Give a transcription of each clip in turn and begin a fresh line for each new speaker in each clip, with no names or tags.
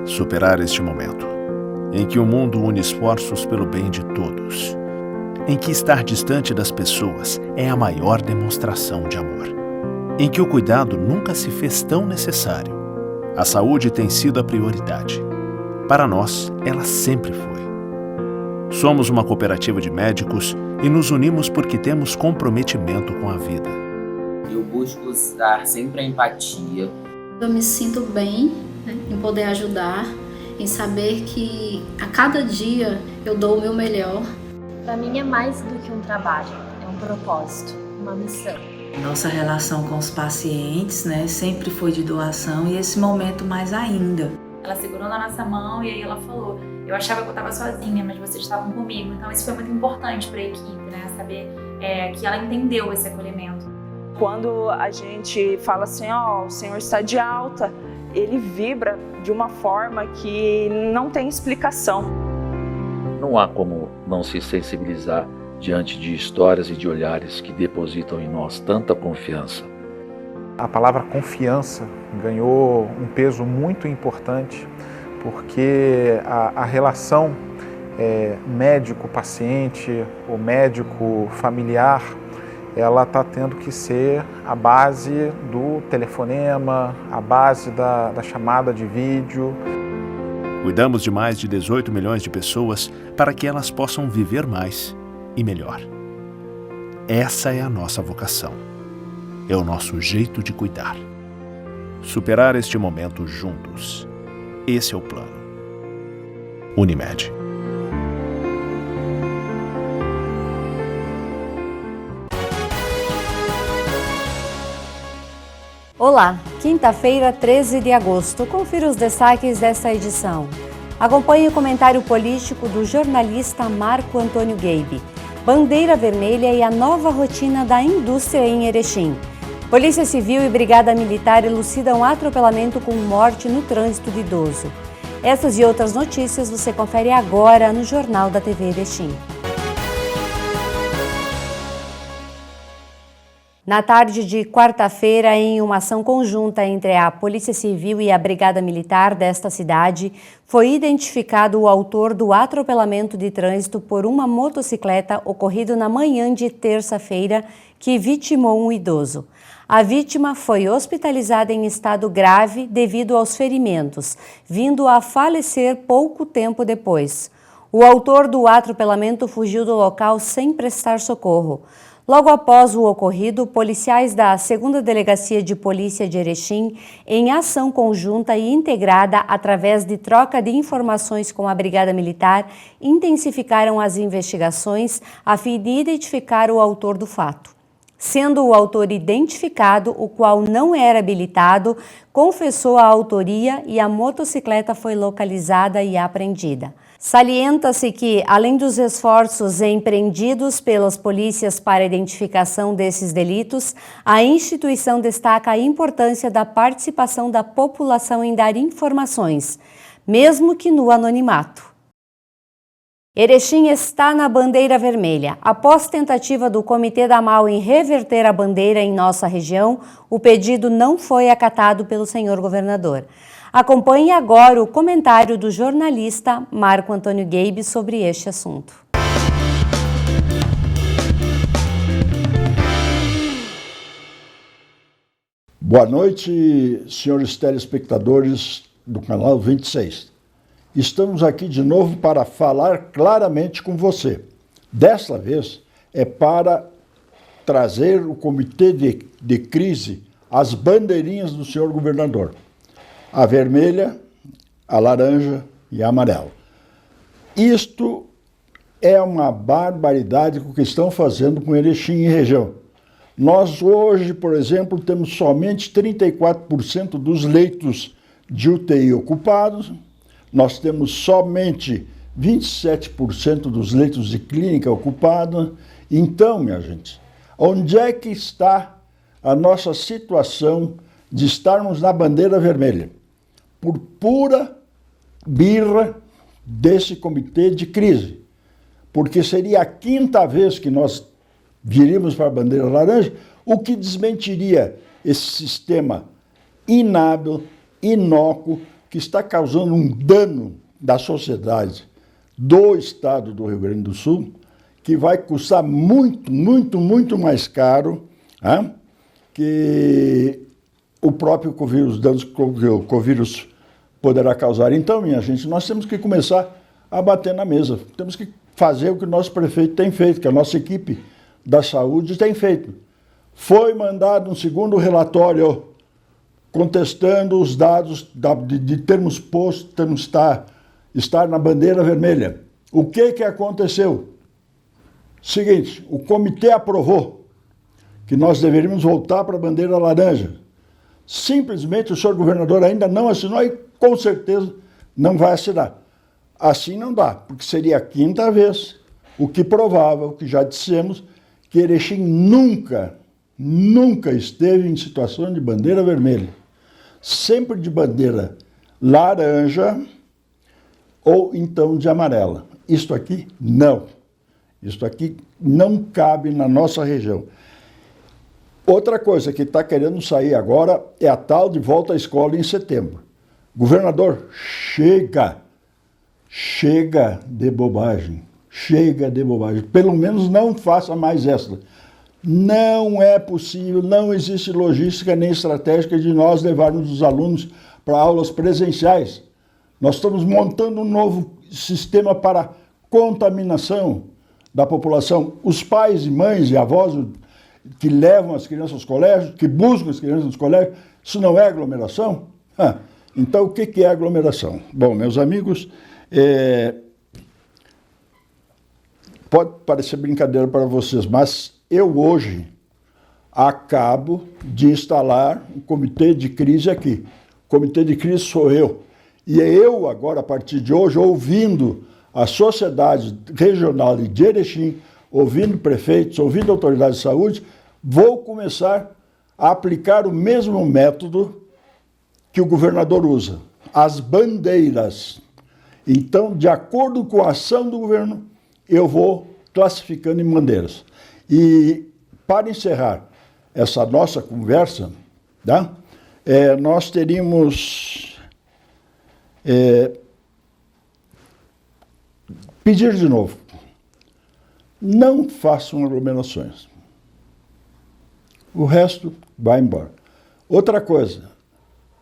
Superar este momento, em que o mundo une esforços pelo bem de todos, em que estar distante das pessoas é a maior demonstração de amor, em que o cuidado nunca se fez tão necessário. A saúde tem sido a prioridade. Para nós, ela sempre foi. Somos uma cooperativa de médicos e nos unimos porque temos comprometimento com a vida.
Eu busco usar sempre a empatia.
Eu me sinto bem, em poder ajudar, em saber que a cada dia eu dou o meu melhor.
Para mim é mais do que um trabalho, é um propósito, uma missão.
Nossa relação com os pacientes, sempre foi de doação e esse momento mais ainda.
Ela segurou na nossa mão e aí ela falou: eu achava que eu estava sozinha, mas vocês estavam comigo. Então isso foi muito importante para a equipe, saber que ela entendeu esse acolhimento.
Quando a gente fala assim, o senhor está de alta, ele vibra de uma forma que não tem explicação.
Não há como não se sensibilizar diante de histórias e de olhares que depositam em nós tanta confiança.
A palavra confiança ganhou um peso muito importante, porque a relação médico-paciente, ou médico-familiar, ela está tendo que ser a base do telefonema, a base da chamada de vídeo.
Cuidamos de mais de 18 milhões de pessoas para que elas possam viver mais e melhor. Essa é a nossa vocação. É o nosso jeito de cuidar. Superar este momento juntos. Esse é o plano. Unimed.
Olá, quinta-feira, 13 de agosto. Confira os destaques desta edição. Acompanhe o comentário político do jornalista Marco Antônio Geibe. Bandeira vermelha e a nova rotina da indústria em Erechim. Polícia Civil e Brigada Militar elucidam atropelamento com morte no trânsito de idoso. Essas e outras notícias você confere agora no Jornal da TV Erechim. Na tarde de quarta-feira, em uma ação conjunta entre a Polícia Civil e a Brigada Militar desta cidade, foi identificado o autor do atropelamento de trânsito por uma motocicleta ocorrido na manhã de terça-feira, que vitimou um idoso. A vítima foi hospitalizada em estado grave devido aos ferimentos, vindo a falecer pouco tempo depois. O autor do atropelamento fugiu do local sem prestar socorro. Logo após o ocorrido, policiais da 2ª Delegacia de Polícia de Erechim, em ação conjunta e integrada através de troca de informações com a Brigada Militar, intensificaram as investigações a fim de identificar o autor do fato. Sendo o autor identificado, o qual não era habilitado, confessou a autoria e a motocicleta foi localizada e apreendida. Salienta-se que, além dos esforços empreendidos pelas polícias para a identificação desses delitos, a instituição destaca a importância da participação da população em dar informações, mesmo que no anonimato. Erechim está na bandeira vermelha. Após tentativa do Comitê da MAU em reverter a bandeira em nossa região, o pedido não foi acatado pelo senhor governador. Acompanhe agora o comentário do jornalista Marco Antônio Geibe sobre este assunto.
Boa noite, senhores telespectadores do canal 26. Estamos aqui de novo para falar claramente com você. Desta vez é para trazer o comitê de crise, as bandeirinhas do senhor governador. A vermelha, a laranja e a amarela. Isto é uma barbaridade o que estão fazendo com Erechim e região. Nós hoje, por exemplo, temos somente 34% dos leitos de UTI ocupados, nós temos somente 27% dos leitos de clínica ocupados. Então, minha gente, onde é que está a nossa situação de estarmos na bandeira vermelha? Por pura birra desse comitê de crise. Porque seria a 5ª vez que nós viríamos para a bandeira laranja, o que desmentiria esse sistema inábil, inócuo, que está causando um dano da sociedade do estado do Rio Grande do Sul, que vai custar muito, muito, muito mais caro, né, que o próprio Covírus, danos que o Covírus poderá causar. Então, minha gente, nós temos que começar a bater na mesa. Temos que fazer o que o nosso prefeito tem feito, que a nossa equipe da saúde tem feito. Foi mandado um segundo relatório contestando os dados de termos posto, termos estar na bandeira vermelha. O que aconteceu? Seguinte, o comitê aprovou que nós deveríamos voltar para a bandeira laranja. Simplesmente o senhor governador ainda não assinou e com certeza não vai assinar. Assim não dá, porque seria a quinta vez, o que provava, o que já dissemos, que Erechim nunca esteve em situação de bandeira vermelha. Sempre de bandeira laranja ou então de amarela. Isto aqui, não. Isto aqui não cabe na nossa região. Outra coisa que está querendo sair agora é a tal de volta à escola em setembro. Governador, chega de bobagem, chega de bobagem. Pelo menos não faça mais essa. Não é possível, não existe logística nem estratégica de nós levarmos os alunos para aulas presenciais. Nós estamos montando um novo sistema para contaminação da população. Os pais e mães e avós que levam as crianças aos colégios, que buscam as crianças nos colégios, isso não é aglomeração? Então, o que é aglomeração? Bom, meus amigos, pode parecer brincadeira para vocês, mas eu hoje acabo de instalar um comitê de crise aqui. O comitê de crise sou eu. E eu agora, a partir de hoje, ouvindo a sociedade regional de Erechim, ouvindo prefeitos, ouvindo autoridades de saúde, vou começar a aplicar o mesmo método que o governador usa, as bandeiras. Então, de acordo com a ação do governo, eu vou classificando em bandeiras. E, para encerrar essa nossa conversa, tá? Nós teríamos... pedir de novo, não façam aglomerações. O resto vai embora. Outra coisa,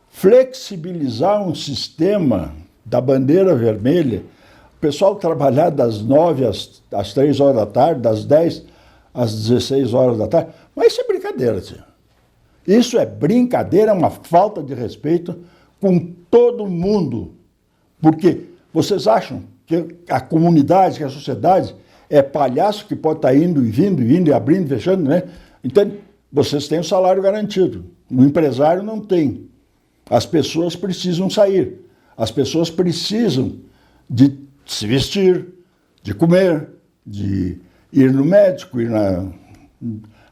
flexibilizar um sistema da bandeira vermelha, o pessoal trabalhar das 9 às 3 horas da tarde, das 10 às 16 horas da tarde, mas isso é brincadeira, senhor. Isso é brincadeira, é uma falta de respeito com todo mundo. Porque vocês acham que a comunidade, que a sociedade é palhaço que pode estar indo e vindo, e abrindo e fechando, né? Então, vocês têm o salário garantido. O empresário não tem. As pessoas precisam sair. As pessoas precisam de se vestir, de comer, de ir no médico, ir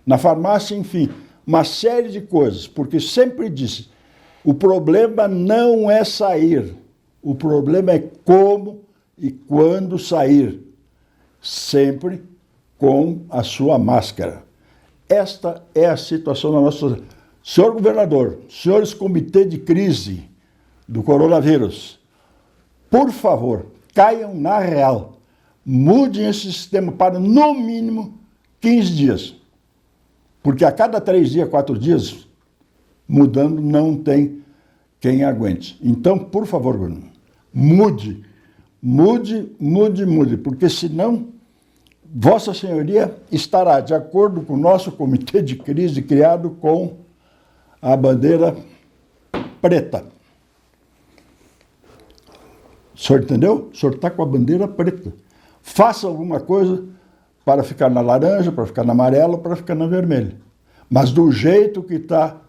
na farmácia, enfim. Uma série de coisas. Porque sempre disse, o problema não é sair. O problema é como e quando sair. Sempre com a sua máscara. Esta é a situação da nossa sociedade. Senhor governador, senhores comitê de crise do coronavírus, por favor, caiam na real. Mudem esse sistema para, no mínimo, 15 dias. Porque a cada 3 dias, 4 dias, mudando, não tem quem aguente. Então, por favor, governador, mude, porque senão Vossa Senhoria estará de acordo com o nosso comitê de crise criado com a bandeira preta. O senhor entendeu? O senhor está com a bandeira preta. Faça alguma coisa para ficar na laranja, para ficar na amarela, para ficar na vermelha. Mas do jeito que está,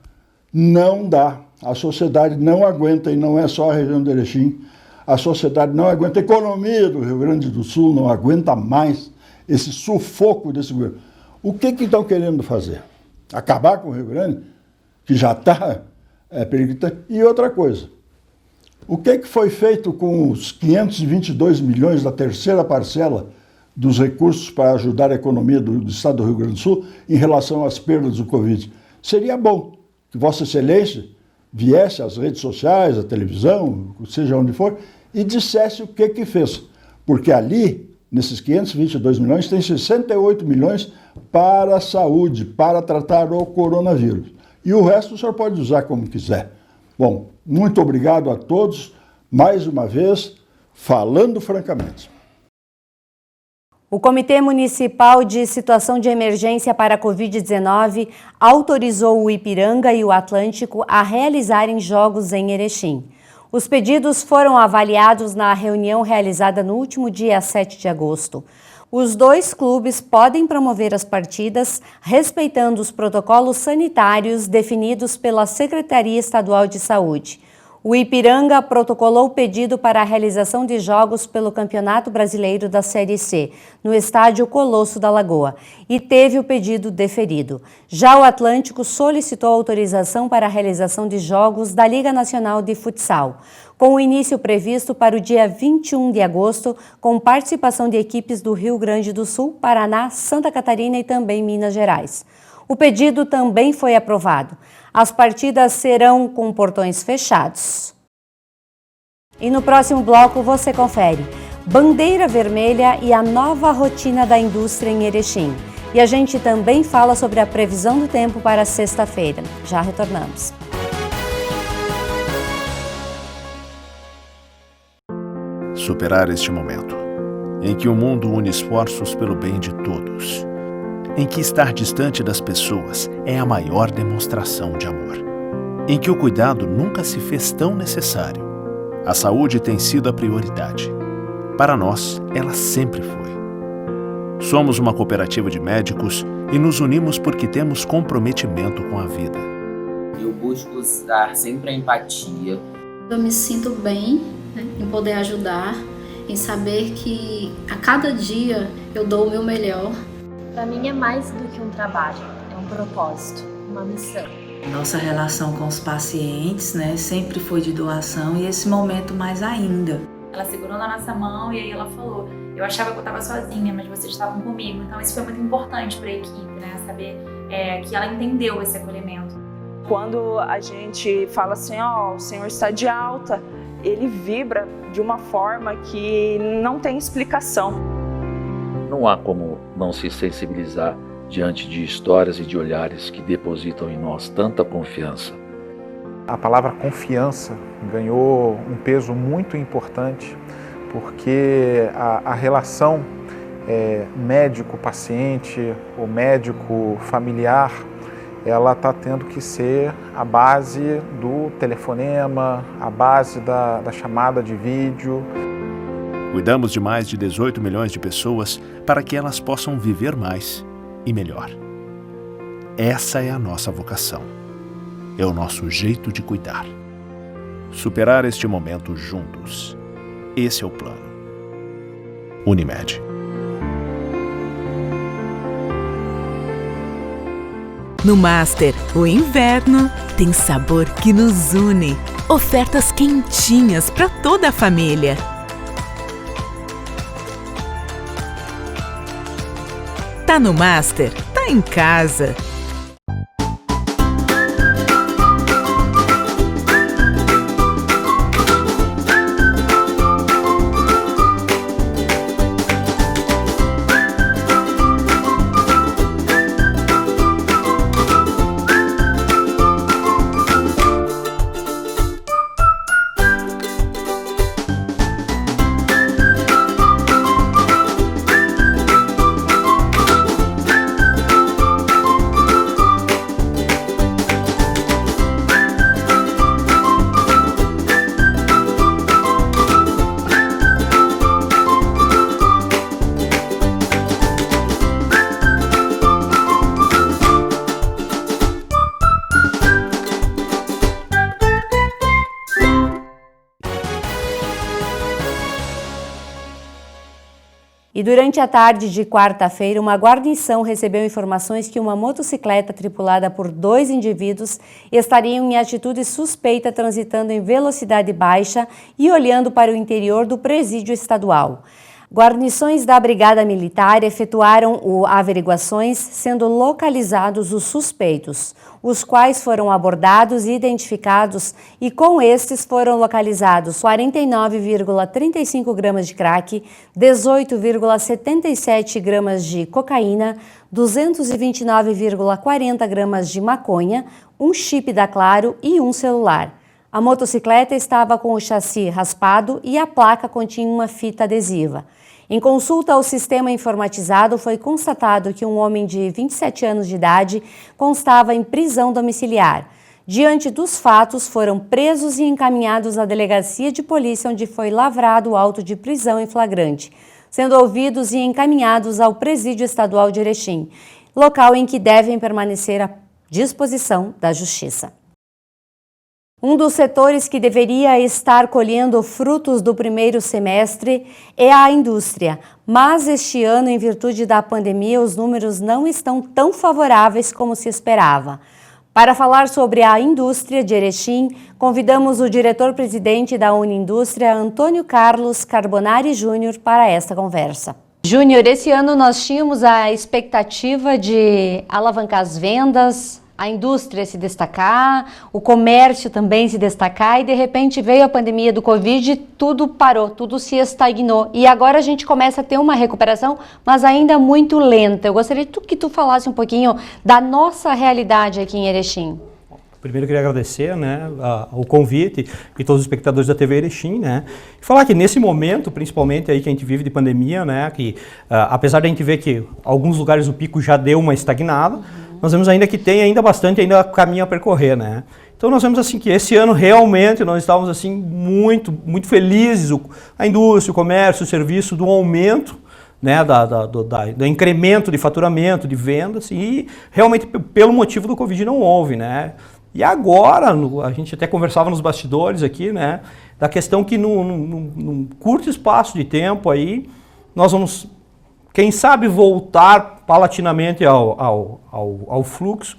não dá. A sociedade não aguenta, e não é só a região de Erechim. A sociedade não aguenta, a economia do Rio Grande do Sul não aguenta mais esse sufoco desse governo. O que estão querendo fazer? Acabar com o Rio Grande, que já está periclitante? E outra coisa, o que foi feito com os 522 milhões da terceira parcela dos recursos para ajudar a economia do estado do Rio Grande do Sul em relação às perdas do Covid? Seria bom que Vossa Excelência viesse às redes sociais, à televisão, seja onde for, e dissesse o que fez. Porque ali, nesses 522 milhões, tem 68 milhões para a saúde, para tratar o coronavírus. E o resto o senhor pode usar como quiser. Bom, muito obrigado a todos, mais uma vez, falando francamente.
O Comitê Municipal de Situação de Emergência para a Covid-19 autorizou o Ipiranga e o Atlântico a realizarem jogos em Erechim. Os pedidos foram avaliados na reunião realizada no último dia 7 de agosto. Os dois clubes podem promover as partidas respeitando os protocolos sanitários definidos pela Secretaria Estadual de Saúde. O Ipiranga protocolou o pedido para a realização de jogos pelo Campeonato Brasileiro da Série C, no estádio Colosso da Lagoa, e teve o pedido deferido. Já o Atlântico solicitou autorização para a realização de jogos da Liga Nacional de Futsal, com o início previsto para o dia 21 de agosto, com participação de equipes do Rio Grande do Sul, Paraná, Santa Catarina e também Minas Gerais. O pedido também foi aprovado. As partidas serão com portões fechados. E no próximo bloco você confere bandeira vermelha e a nova rotina da indústria em Erechim. E a gente também fala sobre a previsão do tempo para sexta-feira. Já retornamos.
Superar este momento, em que o mundo une esforços pelo bem de todos, em que estar distante das pessoas é a maior demonstração de amor, em que o cuidado nunca se fez tão necessário. A saúde tem sido a prioridade. Para nós, ela sempre foi. Somos uma cooperativa de médicos e nos unimos porque temos comprometimento com a vida.
Eu busco dar sempre a empatia.
Eu me sinto bem, em poder ajudar, em saber que a cada dia eu dou o meu melhor.
Para mim é mais do que um trabalho, é um propósito, uma missão.
Nossa relação com os pacientes, sempre foi de doação e esse momento mais ainda.
Ela segurou na nossa mão e aí ela falou, eu achava que eu estava sozinha, mas vocês estavam comigo. Então isso foi muito importante para a equipe, saber que ela entendeu esse acolhimento.
Quando a gente fala assim, o Senhor está de alta, ele vibra de uma forma que não tem explicação.
Não há como não se sensibilizar diante de histórias e de olhares que depositam em nós tanta confiança.
A palavra confiança ganhou um peso muito importante porque a relação médico-paciente, ou médico-familiar, ela está tendo que ser a base do telefonema, a base da chamada de vídeo.
Cuidamos de mais de 18 milhões de pessoas para que elas possam viver mais e melhor. Essa é a nossa vocação. É o nosso jeito de cuidar. Superar este momento juntos. Esse é o plano. Unimed.
No Master, o inverno tem sabor que nos une. Ofertas quentinhas para toda a família. Tá no Master, tá em casa.
E durante a tarde de quarta-feira, uma guarnição recebeu informações que uma motocicleta tripulada por 2 indivíduos estariam em atitude suspeita transitando em velocidade baixa e olhando para o interior do presídio estadual. Guarnições da Brigada Militar efetuaram averiguações, sendo localizados os suspeitos, os quais foram abordados e identificados, e com estes foram localizados 49,35 gramas de crack, 18,77 gramas de cocaína, 229,40 gramas de maconha, um chip da Claro e um celular. A motocicleta estava com o chassi raspado e a placa continha uma fita adesiva. Em consulta ao sistema informatizado, foi constatado que um homem de 27 anos de idade constava em prisão domiciliar. Diante dos fatos, foram presos e encaminhados à delegacia de polícia, onde foi lavrado o auto de prisão em flagrante, sendo ouvidos e encaminhados ao Presídio Estadual de Erechim, local em que devem permanecer à disposição da Justiça. Um dos setores que deveria estar colhendo frutos do primeiro semestre é a indústria, mas este ano, em virtude da pandemia, os números não estão tão favoráveis como se esperava. Para falar sobre a indústria de Erechim, convidamos o diretor-presidente da Unindústria, Antônio Carlos Carbonari Júnior, para esta conversa. Júnior, esse ano nós tínhamos a expectativa de alavancar as vendas, a indústria se destacar, o comércio também se destacar, e de repente veio a pandemia do Covid e tudo parou, tudo se estagnou. E agora a gente começa a ter uma recuperação, mas ainda muito lenta. Eu gostaria que tu falasse um pouquinho da nossa realidade aqui em Erechim.
Primeiro eu queria agradecer, né, o convite e todos os espectadores da TV Erechim, né, e falar que nesse momento, principalmente aí que a gente vive de pandemia, né, que apesar de a gente ver que alguns lugares o pico já deu uma estagnada, nós vemos ainda que tem ainda bastante caminho a percorrer, né. Então nós vemos assim que esse ano realmente nós estávamos assim muito felizes, a indústria, o comércio, o serviço, do aumento, né, do incremento de faturamento, de vendas, e realmente pelo motivo do Covid não houve, né. E agora, a gente até conversava nos bastidores aqui, né, da questão que num curto espaço de tempo aí, nós vamos, quem sabe, voltar paulatinamente ao fluxo,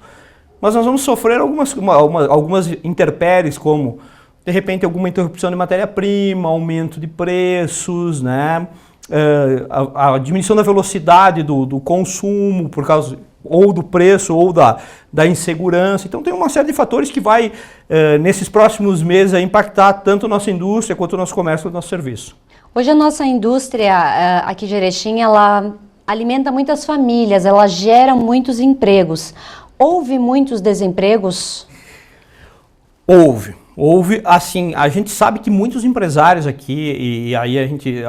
mas nós vamos sofrer algumas intempéries, como, de repente, alguma interrupção de matéria-prima, aumento de preços, né, a diminuição da velocidade do consumo, por causa ou do preço ou da insegurança. Então tem uma série de fatores que vai, nesses próximos meses, impactar tanto a nossa indústria quanto o nosso comércio e o nosso serviço.
Hoje a nossa indústria aqui de Erechim, ela alimenta muitas famílias, ela gera muitos empregos. Houve muitos desempregos?
Houve, assim, a gente sabe que muitos empresários aqui, e aí a gente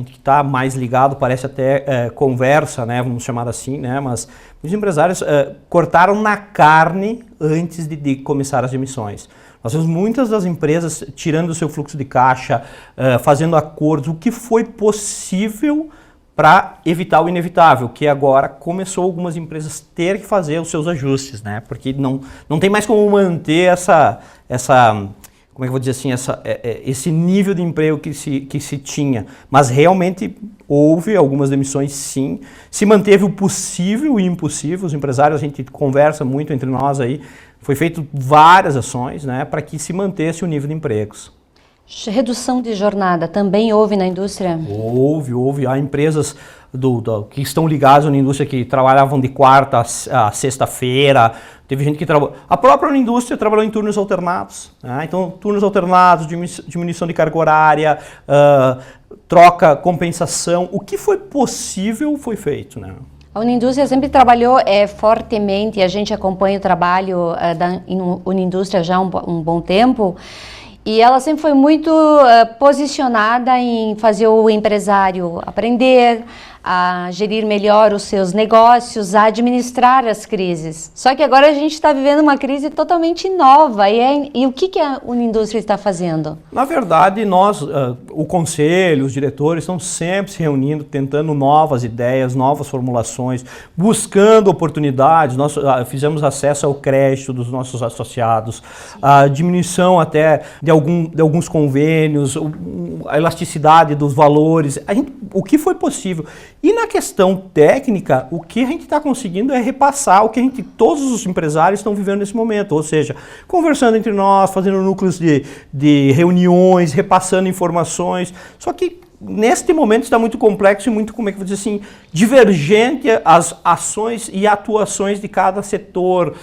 que está mais ligado, parece até conversa, né, vamos chamar assim, né, mas os empresários cortaram na carne antes de começar as emissões. Nós vemos muitas das empresas tirando o seu fluxo de caixa, fazendo acordos, o que foi possível para evitar o inevitável, que agora começou algumas empresas ter que fazer os seus ajustes, né, porque não tem mais como manter essa como é que eu vou dizer assim, esse nível de emprego que se tinha. Mas realmente houve algumas demissões, sim. Se manteve o possível e o impossível. Os empresários, a gente conversa muito entre nós aí. Foi feito várias ações, né, para que se mantesse o nível de empregos.
Redução de jornada também houve na indústria?
Houve. Há empresas que estão ligadas na indústria que trabalhavam de quarta a sexta-feira. Teve gente que trabalhou. A própria indústria trabalhou em turnos alternados, né? Então, turnos alternados, diminuição de carga horária, troca, compensação. O que foi possível foi feito, né?
A Unindústria sempre trabalhou fortemente, a gente acompanha o trabalho da Unindústria já há um bom tempo. E ela sempre foi muito posicionada em fazer o empresário aprender, a gerir melhor os seus negócios, a administrar as crises. Só que agora a gente está vivendo uma crise totalmente nova. E o que a Unindústria está fazendo?
Na verdade, nós, o conselho, os diretores, estão sempre se reunindo, tentando novas ideias, novas formulações, buscando oportunidades. Nós fizemos acesso ao crédito dos nossos associados, a diminuição até de alguns convênios, a elasticidade dos valores, o que foi possível. E na questão técnica, o que a gente está conseguindo é repassar o que todos os empresários estão vivendo nesse momento, ou seja, conversando entre nós, fazendo núcleos de reuniões, repassando informações, só que neste momento está muito complexo e muito, como é que eu vou dizer assim, divergente as ações e atuações de cada setor,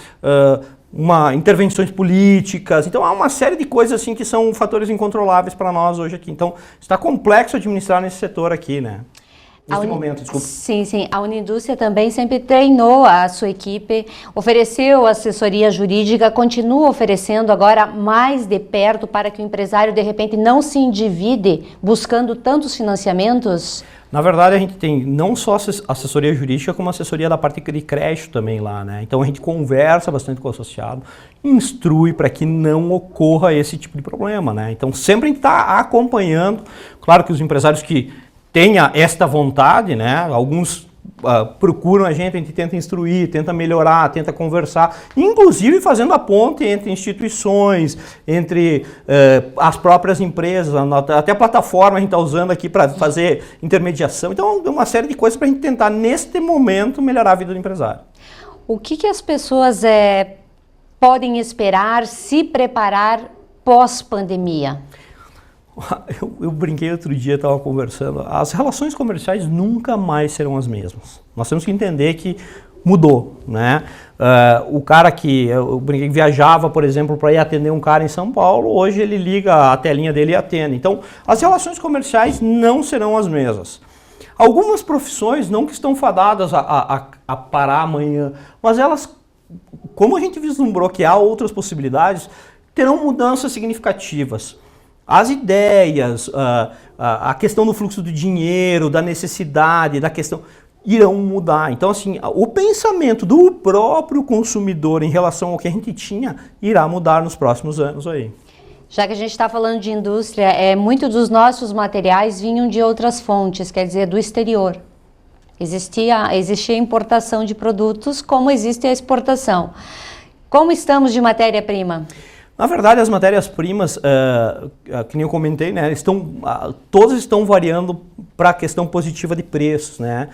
intervenções políticas. Então há uma série de coisas assim que são fatores incontroláveis para nós hoje aqui. Então está complexo administrar nesse setor aqui, né? Neste momento, desculpa.
Sim, sim. A Unindústria também sempre treinou a sua equipe, ofereceu assessoria jurídica, continua oferecendo agora mais de perto para que o empresário, de repente, não se endivide buscando tantos financiamentos?
Na verdade, a gente tem não só assessoria jurídica, como assessoria da parte de crédito também lá, né? Então a gente conversa bastante com o associado, instrui para que não ocorra esse tipo de problema, né? Então sempre a gente está acompanhando, claro que os empresários que tenha esta vontade, né? Alguns procuram a gente tenta instruir, tenta melhorar, tenta conversar, inclusive fazendo a ponte entre instituições, entre as próprias empresas, até a plataforma a gente está usando aqui para fazer intermediação. Então, é uma série de coisas para a gente tentar, neste momento, melhorar a vida do empresário.
O que as pessoas podem esperar, se preparar pós-pandemia?
Eu brinquei outro dia, estava conversando, as relações comerciais nunca mais serão as mesmas. Nós temos que entender que mudou, né? O cara que eu brinquei, viajava, por exemplo, para ir atender um cara em São Paulo, hoje ele liga a telinha dele e atende. Então, as relações comerciais não serão as mesmas. Algumas profissões não que estão fadadas a parar amanhã, mas elas, como a gente vislumbrou que há outras possibilidades, terão mudanças significativas. As ideias, a questão do fluxo do dinheiro, da necessidade, da questão, irão mudar. Então, assim, o pensamento do próprio consumidor em relação ao que a gente tinha irá mudar nos próximos anos aí.
Já que a gente está falando de indústria, muitos dos nossos materiais vinham de outras fontes, quer dizer, do exterior. Existia importação de produtos, como existe a exportação. Como estamos de matéria-prima?
Na verdade, as matérias-primas, que nem eu comentei, né, todas estão variando para a questão positiva de preços, né?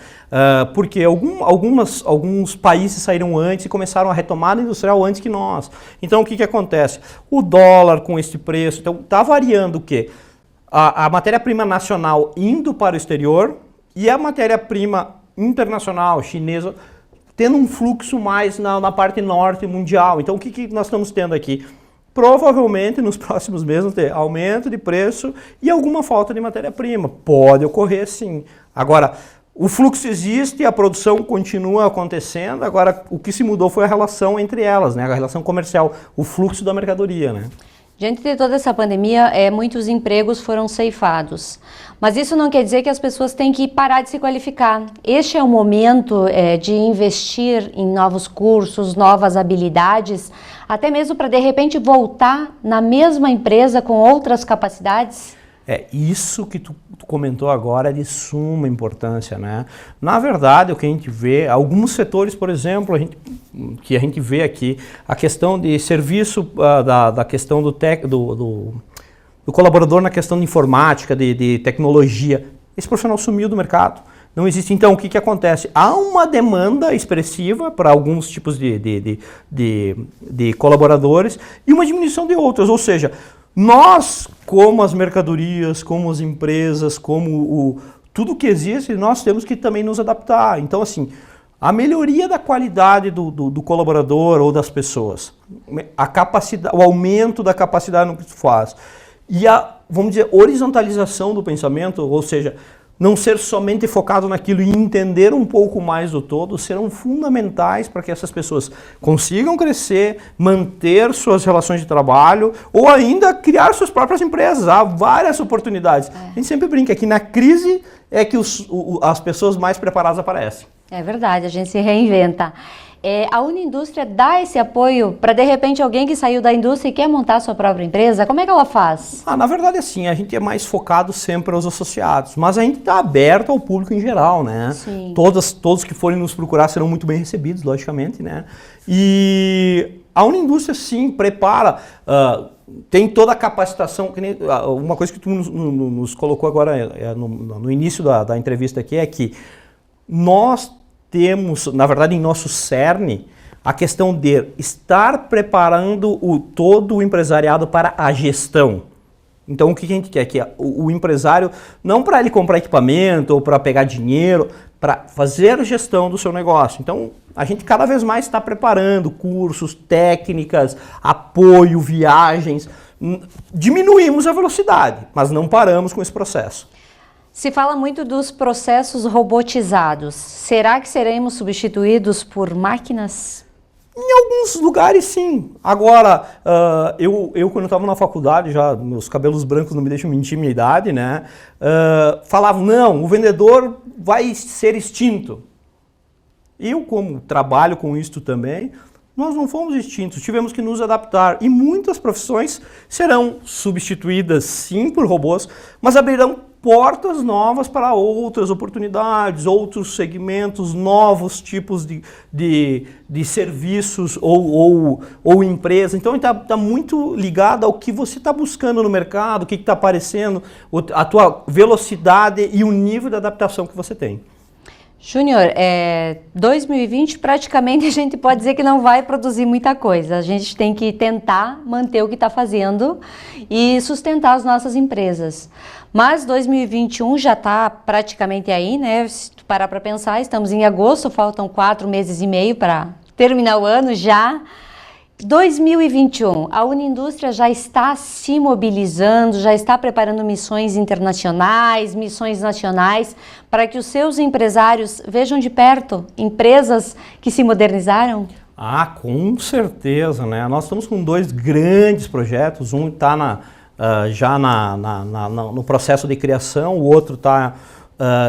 Porque alguns países saíram antes e começaram a retomada industrial antes que nós. Então, o que acontece? O dólar com esse preço, então está variando o quê? A matéria-prima nacional indo para o exterior e a matéria-prima internacional, chinesa, tendo um fluxo mais na parte norte mundial. Então, o que nós estamos tendo aqui? Provavelmente nos próximos meses vamos ter aumento de preço e alguma falta de matéria-prima. Pode ocorrer sim. Agora, o fluxo existe, a produção continua acontecendo, agora o que se mudou foi a relação entre elas, né? A relação comercial, o fluxo da mercadoria, né?
Diante de toda essa pandemia, muitos empregos foram ceifados. Mas isso não quer dizer que as pessoas têm que parar de se qualificar. Este é o momento de investir em novos cursos, novas habilidades, até mesmo para, de repente, voltar na mesma empresa com outras capacidades?
Isso que tu comentou agora é de suma importância, né? Na verdade, o que a gente vê, alguns setores, por exemplo, que a gente vê aqui, a questão de serviço, da questão do colaborador na questão de informática, de tecnologia, esse profissional sumiu do mercado. Não existe. Então, o que acontece? Há uma demanda expressiva para alguns tipos de colaboradores e uma diminuição de outros, ou seja, nós, como as mercadorias, como as empresas, como tudo que existe, nós temos que também nos adaptar. Então, assim, a melhoria da qualidade do colaborador ou das pessoas, a capacidade, o aumento da capacidade no que se faz e a, vamos dizer, horizontalização do pensamento, ou seja, não ser somente focado naquilo e entender um pouco mais do todo, serão fundamentais para que essas pessoas consigam crescer, manter suas relações de trabalho ou ainda criar suas próprias empresas. Há várias oportunidades. A gente sempre brinca que na crise é que as pessoas mais preparadas aparecem.
É verdade, a gente se reinventa. A Unindústria dá esse apoio para, de repente, alguém que saiu da indústria e quer montar sua própria empresa? Como é que ela faz?
Na verdade, assim, a gente é mais focado sempre aos associados, mas a gente está aberto ao público em geral, né?
Sim.
Todos que forem nos procurar serão muito bem recebidos, logicamente, né? E a Unindústria, sim, prepara, tem toda a capacitação, que nem, uma coisa que tu nos colocou agora no início da entrevista aqui é que nós temos, na verdade, em nosso cerne, a questão de estar preparando todo o empresariado para a gestão. Então o que a gente quer? Que o empresário, não para ele comprar equipamento ou para pegar dinheiro, para fazer a gestão do seu negócio. Então a gente cada vez mais está preparando cursos, técnicas, apoio, viagens. Diminuímos a velocidade, mas não paramos com esse processo.
Se fala muito dos processos robotizados. Será que seremos substituídos por máquinas?
Em alguns lugares, sim. Agora, eu quando estava na faculdade, já meus cabelos brancos não me deixam mentir minha idade, né? Falavam, não, o vendedor vai ser extinto. Eu, como trabalho com isso também, nós não fomos extintos, tivemos que nos adaptar. E muitas profissões serão substituídas, sim, por robôs, mas abrirão portas novas para outras oportunidades, outros segmentos, novos tipos de serviços ou empresa. Então está muito ligado ao que você está buscando no mercado, o que está aparecendo, a tua velocidade e o nível de adaptação que você tem.
Júnior, 2020 praticamente a gente pode dizer que não vai produzir muita coisa. A gente tem que tentar manter o que está fazendo e sustentar as nossas empresas. Mas 2021 já está praticamente aí, né? Se tu parar para pensar, estamos em agosto, faltam 4 meses e meio para terminar o ano já. 2021, a Uniindústria já está se mobilizando, já está preparando missões internacionais, missões nacionais, para que os seus empresários vejam de perto empresas que se modernizaram?
Ah, com certeza, né? Nós estamos com 2 grandes projetos, um está já no processo de criação, o outro está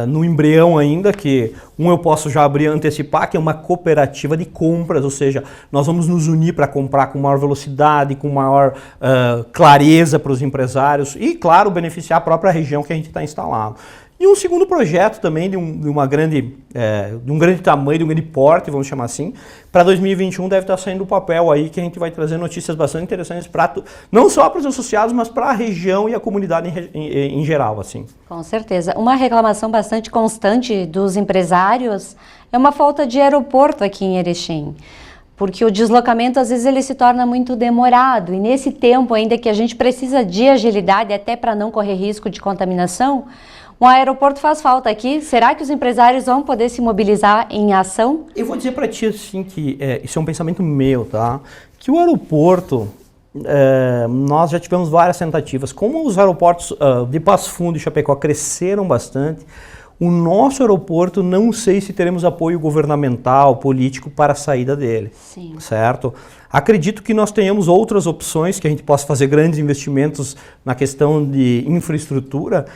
no embrião ainda, que eu posso já antecipar, que é uma cooperativa de compras, ou seja, nós vamos nos unir para comprar com maior velocidade, com maior clareza para os empresários e, claro, beneficiar a própria região que a gente está instalado. E um segundo projeto também de um grande tamanho, de um grande porte, vamos chamar assim, para 2021 deve estar saindo do papel aí, que a gente vai trazer notícias bastante interessantes, não só para os associados, mas para a região e a comunidade em geral, assim.
Com certeza. Uma reclamação bastante constante dos empresários é uma falta de aeroporto aqui em Erechim. Porque o deslocamento, às vezes, ele se torna muito demorado. E nesse tempo ainda que a gente precisa de agilidade, até para não correr risco de contaminação, um aeroporto faz falta aqui. Será que os empresários vão poder se mobilizar em ação?
Eu vou dizer para ti assim que isso é um pensamento meu, tá? Que o aeroporto, nós já tivemos várias tentativas. Como os aeroportos de Passo Fundo e Chapecó cresceram bastante, o nosso aeroporto não sei se teremos apoio governamental, político para a saída dele. Sim. Certo? Acredito que nós tenhamos outras opções, que a gente possa fazer grandes investimentos na questão de infraestrutura,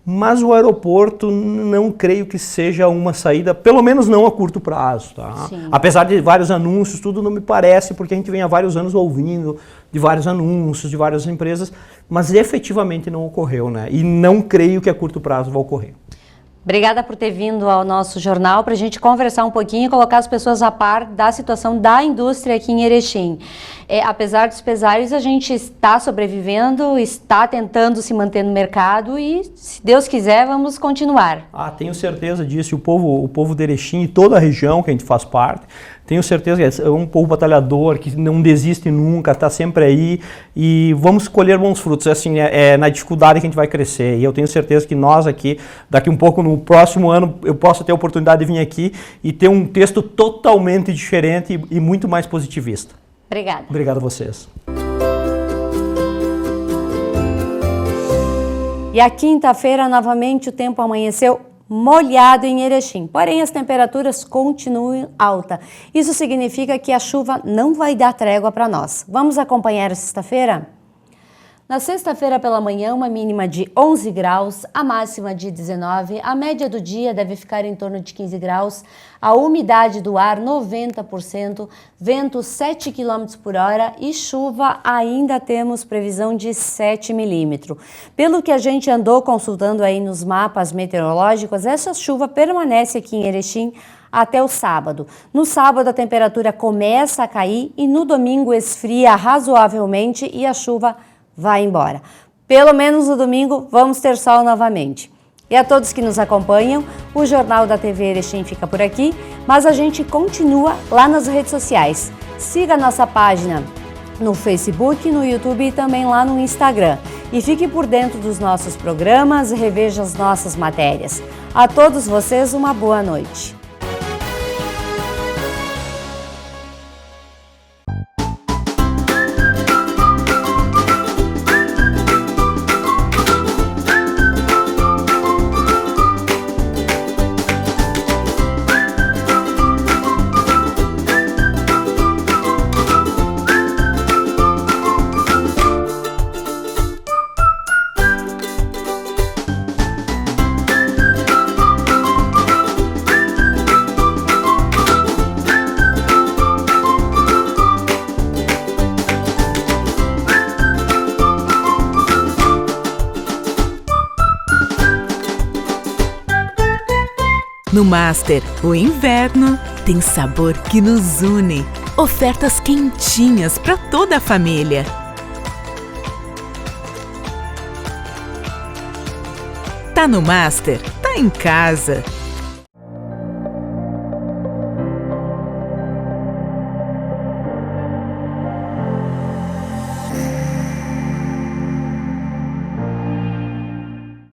mas o aeroporto não creio que seja uma saída, pelo menos não a curto prazo, tá? Sim. Apesar de vários anúncios, tudo não me parece, porque a gente vem há vários anos ouvindo de vários anúncios, de várias empresas, mas efetivamente não ocorreu, né? E não creio que a curto prazo vai ocorrer.
Obrigada por ter vindo ao nosso jornal para a gente conversar um pouquinho e colocar as pessoas a par da situação da indústria aqui em Erechim. Apesar dos pesares, a gente está sobrevivendo, está tentando se manter no mercado e, se Deus quiser, vamos continuar. Tenho certeza disso. O povo de Erechim e toda a região que a gente faz parte, tenho certeza que é um povo batalhador, que não desiste nunca, está sempre aí e vamos colher bons frutos. Assim, é na dificuldade que a gente vai crescer e eu tenho certeza que nós aqui, daqui um pouco no próximo ano, eu posso ter a oportunidade de vir aqui e ter um texto totalmente diferente e muito mais positivista. Obrigada. Obrigado a vocês. E a quinta-feira, novamente, o tempo amanheceu molhado em Erechim, porém as temperaturas continuam altas. Isso significa que a chuva não vai dar trégua para nós. Vamos acompanhar a sexta-feira? Na sexta-feira pela manhã, uma mínima de 11 graus, a máxima de 19, a média do dia deve ficar em torno de 15 graus, a umidade do ar 90%, vento 7 km por hora e chuva ainda temos previsão de 7 milímetros. Pelo que a gente andou consultando aí nos mapas meteorológicos, essa chuva permanece aqui em Erechim até o sábado. No sábado a temperatura começa a cair e no domingo esfria razoavelmente e a chuva vai embora. Pelo menos no domingo vamos ter sol novamente. E a todos que nos acompanham, o Jornal da TV Erechim fica por aqui, mas a gente continua lá nas redes sociais. Siga a nossa página no Facebook, no YouTube e também lá no Instagram. E fique por dentro dos nossos programas e reveja as nossas matérias. A todos vocês, uma boa noite.
No Master, o inverno tem sabor que nos une. Ofertas quentinhas para toda a família. Tá no Master? Tá em casa.